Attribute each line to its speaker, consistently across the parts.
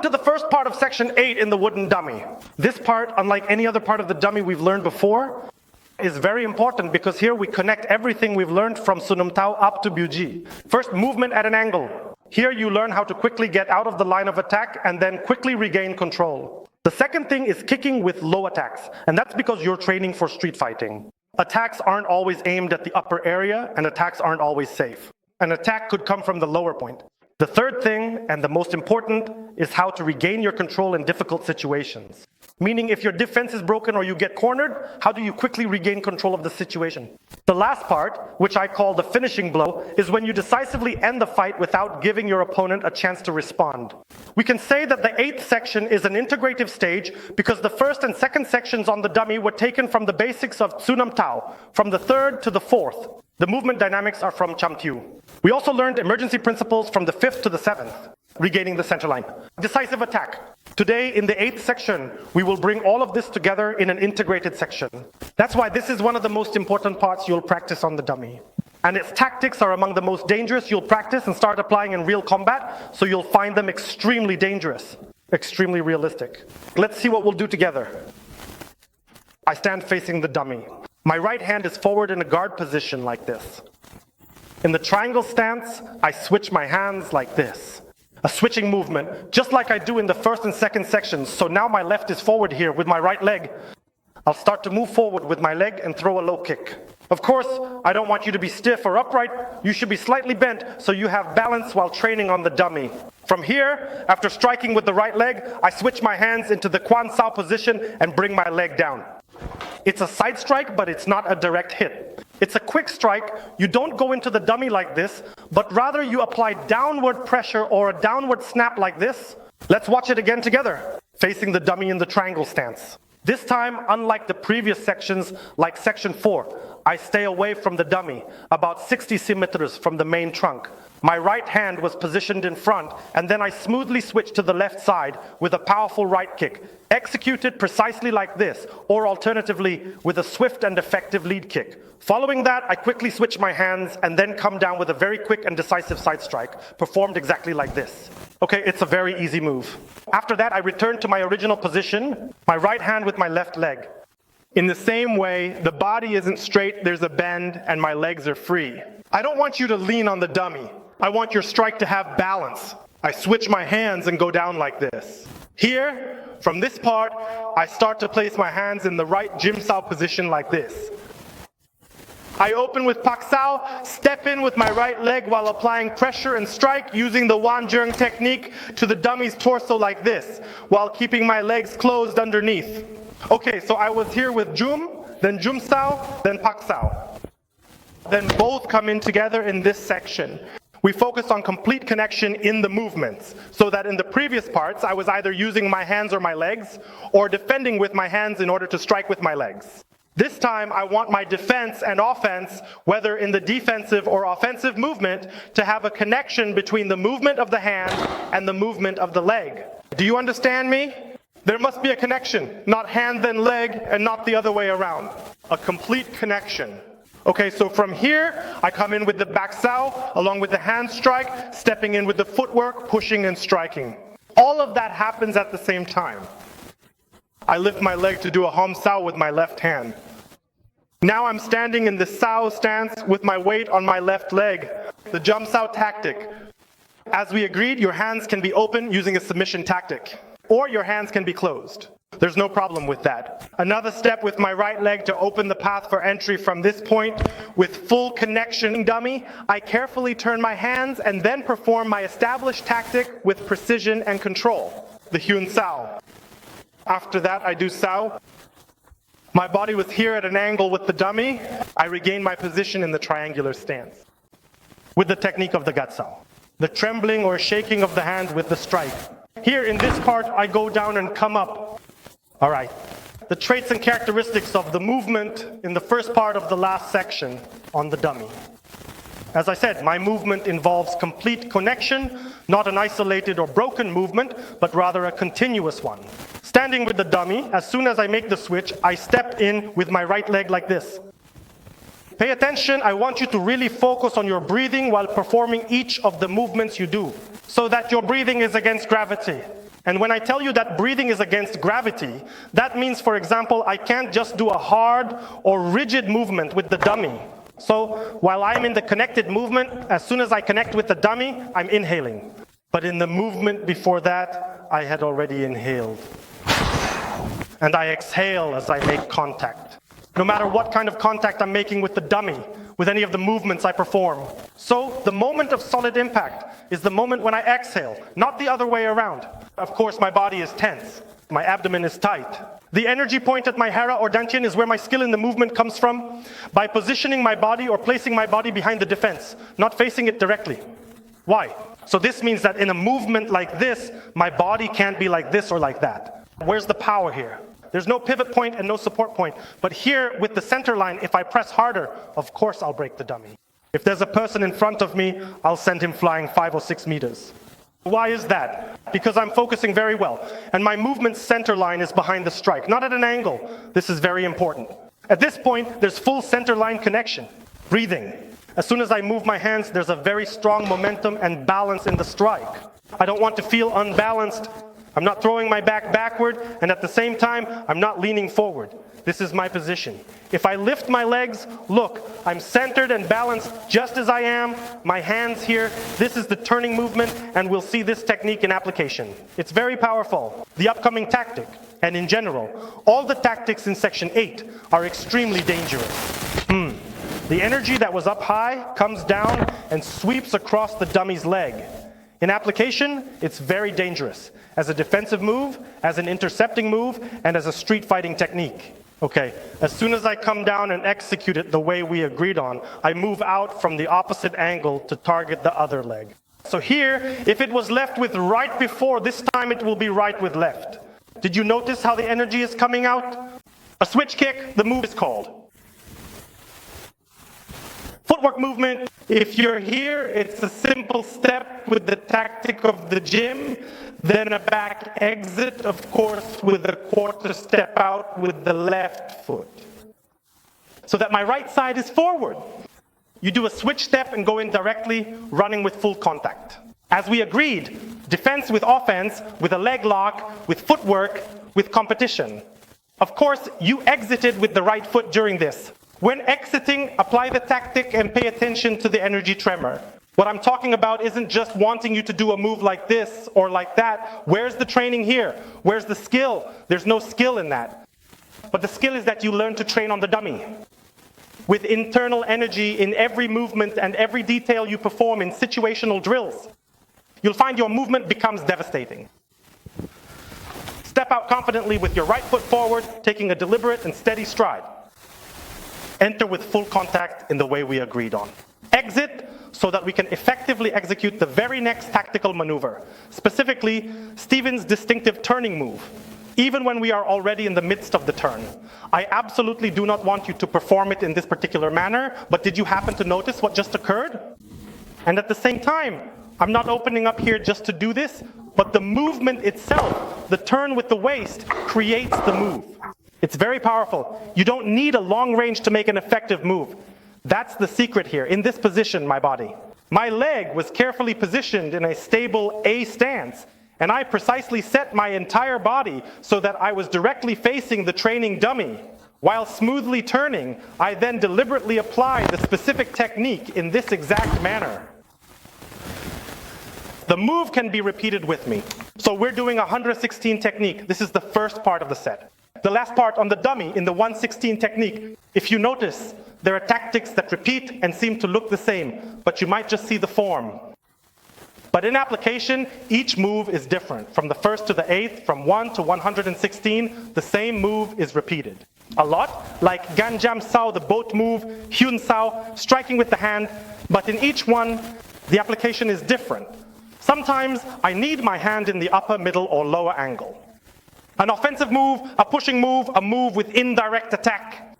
Speaker 1: come to the first part of section 8 in the wooden dummy. This part, unlike any other part of the dummy we've learned before, is very important because here we connect everything we've learned from Sunam Tao up to Buji. First, movement at an angle. Here you learn how to quickly get out of the line of attack and then quickly regain control. The second thing is kicking with low attacks, and that's because you're training for street fighting. Attacks aren't always aimed at the upper area, and attacks aren't always safe. An attack could come from the lower point. The third thing, and the most important, is how to regain your control in difficult situations. Meaning if your defense is broken or you get cornered, how do you quickly regain control of the situation? The last part, which I call the finishing blow, is when you decisively end the fight without giving your opponent a chance to respond. We can say that the 8th section is an integrative stage because the first and second sections on the dummy were taken from the basics of Sunam Tao, from the 3rd to the 4th. The movement dynamics are from Chamtiu. We also learned emergency principles from the 5th to the 7th, regaining the center line. Decisive attack. Today, in the 8th section, we will bring all of this together in an integrated section. That's why this is one of the most important parts you'll practice on the dummy. And its tactics are among the most dangerous you'll practice and start applying in real combat, so you'll find them extremely dangerous, extremely realistic. Let's see what we'll do together. I stand facing the dummy. My right hand is forward in a guard position like this. In the triangle stance, I switch my hands like this. A switching movement, just like I do in the first and second sections. So now my left is forward here with my right leg. I'll start to move forward with my leg and throw a low kick. Of course, I don't want you to be stiff or upright. You should be slightly bent so you have balance while training on the dummy. From here, after striking with the right leg, I switch my hands into the Kwan Sao position and bring my leg down. It's a side strike, but it's not a direct hit. It's a quick strike. You don't go into the dummy like this, but rather you apply downward pressure or a downward snap like this. Let's watch it again together, facing the dummy in the triangle stance. This time, unlike the previous sections, like section 4, I stay away from the dummy, about 60 centimeters from the main trunk. My right hand was positioned in front, and then I smoothly switched to the left side with a powerful right kick, executed precisely like this, or alternatively, with a swift and effective lead kick. Following that, I quickly switch my hands and then come down with a very quick and decisive side strike, performed exactly like this. Okay, it's a very easy move. After that, I return to my original position, my right hand with my left leg. In the same way, the body isn't straight, there's a bend, and my legs are free. I don't want you to lean on the dummy. I want your strike to have balance. I switch my hands and go down like this. Here, from this part, I start to place my hands in the right Jim Sao position like this. I open with Pak Sao, step in with my right leg while applying pressure and strike using the Wan Jung technique to the dummy's torso like this, while keeping my legs closed underneath. Okay, so I was here with Jum, then Jum Sao, then Pak Sao. Then both come in together in this section. We focus on complete connection in the movements, so that in the previous parts, I was either using my hands or my legs, or defending with my hands in order to strike with my legs. This time, I want my defense and offense, whether in the defensive or offensive movement, to have a connection between the movement of the hand and the movement of the leg. Do you understand me? There must be a connection, not hand then leg, and not the other way around. A complete connection. Okay, so from here, I come in with the back sao, along with the hand strike, stepping in with the footwork, pushing and striking. All of that happens at the same time. I lift my leg to do a hom sao with my left hand. Now I'm standing in the sao stance with my weight on my left leg, the jump sao tactic. As we agreed, your hands can be open using a submission tactic, or your hands can be closed. There's no problem with that. Another step with my right leg to open the path for entry from this point with full connection dummy. I carefully turn my hands and then perform my established tactic with precision and control, the Hyun Sao. After that, I do Sao. My body was here at an angle with the dummy. I regain my position in the triangular stance with the technique of the Gat Sao, the trembling or shaking of the hand with the strike. Here in this part, I go down and come up. All right, the traits and characteristics of the movement in the first part of the last section on the dummy. As I said, my movement involves complete connection, not an isolated or broken movement, but rather a continuous one. Standing with the dummy, as soon as I make the switch, I step in with my right leg like this. Pay attention, I want you to really focus on your breathing while performing each of the movements you do, so that your breathing is against gravity. And when I tell you that breathing is against gravity, that means, for example, I can't just do a hard or rigid movement with the dummy. So while I'm in the connected movement, as soon as I connect with the dummy, I'm inhaling. But in the movement before that, I had already inhaled. And I exhale as I make contact. No matter what kind of contact I'm making with the dummy, with any of the movements I perform. So the moment of solid impact is the moment when I exhale, not the other way around. Of course, my body is tense. My abdomen is tight. The energy point at my hara or dantian is where my skill in the movement comes from, by positioning my body or placing my body behind the defense, not facing it directly. Why? So this means that in a movement like this, my body can't be like this or like that. Where's the power here? There's no pivot point and no support point. But here with the center line, if I press harder, of course I'll break the dummy. If there's a person in front of me, I'll send him flying 5 or 6 meters. Why is that? Because I'm focusing very well. And my movement center line is behind the strike, not at an angle. This is very important. At this point, there's full center line connection. Breathing. As soon as I move my hands, there's a very strong momentum and balance in the strike. I don't want to feel unbalanced. I'm not throwing my back backward, and at the same time, I'm not leaning forward. This is my position. If I lift my legs, look, I'm centered and balanced just as I am. My hands here, this is the turning movement, and we'll see this technique in application. It's very powerful. The upcoming tactic, and in general, all the tactics in section 8 are extremely dangerous. The energy that was up high comes down and sweeps across the dummy's leg. In application, it's very dangerous. As a defensive move, as an intercepting move, and as a street fighting technique. Okay, as soon as I come down and execute it the way we agreed on, I move out from the opposite angle to target the other leg. So here, if it was left with right before, this time it will be right with left. Did you notice how the energy is coming out? A switch kick, the move is called. Footwork movement, if you're here, it's a simple step with the tactic of the gym, then a back exit, of course, with a quarter step out with the left foot. So that my right side is forward. You do a switch step and go in directly, running with full contact. As we agreed, defense with offense, with a leg lock, with footwork, with competition. Of course, you exited with the right foot during this. When exiting, apply the tactic and pay attention to the energy tremor. What I'm talking about isn't just wanting you to do a move like this or like that. Where's the training here? Where's the skill? There's no skill in that. But the skill is that you learn to train on the dummy. With internal energy in every movement and every detail you perform in situational drills, you'll find your movement becomes devastating. Step out confidently with your right foot forward, taking a deliberate and steady stride. Enter with full contact in the way we agreed on. Exit so that we can effectively execute the very next tactical maneuver, specifically Stephen's distinctive turning move, even when we are already in the midst of the turn. I absolutely do not want you to perform it in this particular manner, but did you happen to notice what just occurred? And at the same time, I'm not opening up here just to do this, but the movement itself, the turn with the waist, creates the move. It's very powerful. You don't need a long range to make an effective move. That's the secret here. In this position, my body. My leg was carefully positioned in a stable A stance, and I precisely set my entire body so that I was directly facing the training dummy. While smoothly turning, I then deliberately apply the specific technique in this exact manner. The move can be repeated with me. So we're doing a 116 technique. This is the first part of the set. The last part on the dummy in the 116 technique, if you notice, there are tactics that repeat and seem to look the same, but you might just see the form. But in application, each move is different. From the first to the 8th, from 1 to 116, the same move is repeated. A lot, like Ganjam Sao, the boat move, Hyun Sao, striking with the hand, but in each one, the application is different. Sometimes I need my hand in the upper, middle, or lower angle. An offensive move, a pushing move, a move with indirect attack,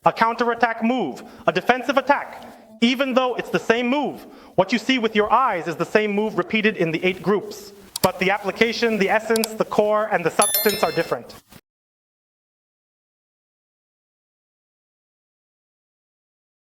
Speaker 1: a counterattack move, a defensive attack. Even though it's the same move, what you see with your eyes is the same move repeated in the 8 groups. But the application, the essence, the core, and the substance are different.